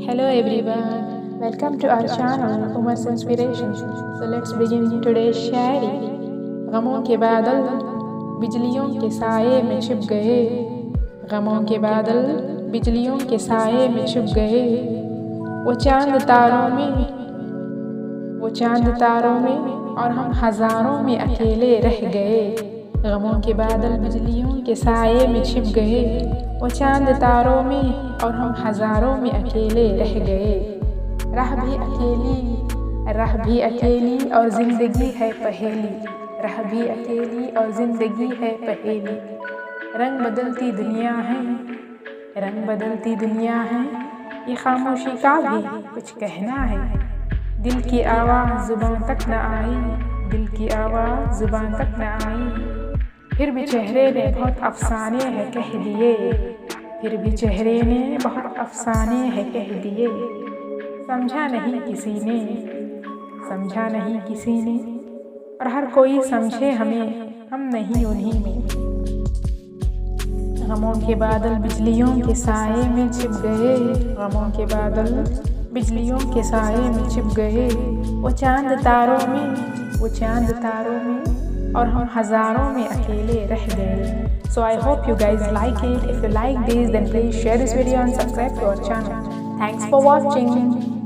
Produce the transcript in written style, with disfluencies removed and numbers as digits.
Hello everyone, welcome to our channel Umar's Inspiration. So let's begin today's शायरी। गमों के बादल बिजलियों के साए में छिप गए, गमों के बादल बिजलियों के साए में छिप गए। वो चांद तारों में और हम हजारों में अकेले रह गए। गमों के बादल बिजलियों के साए में छिप गए, वो चांद तारों में और हम हजारों में अकेले रह गए। राह भी अकेली और जिंदगी है पहेली, राह भी अकेली और जिंदगी है पहेली। रंग बदलती दुनिया है, ये खामोशी का भी कुछ कहना है। दिल की आवाज़ जुबान तक न आई, फिर भी चेहरे ने बहुत अफसाने हैं कह दिए। समझा नहीं किसी ने और हर कोई समझे हमें, हम नहीं उन्हीं में। गमों के बादल बिजलियों के साए में छिप गए, गमों के बादल बिजलियों के साए में छिप गए। वो चांद तारों में और हम हजारों में अकेले रह गए। So I hope you guys like it. If you like this, then please share this video and subscribe to our channel. Thanks for watching.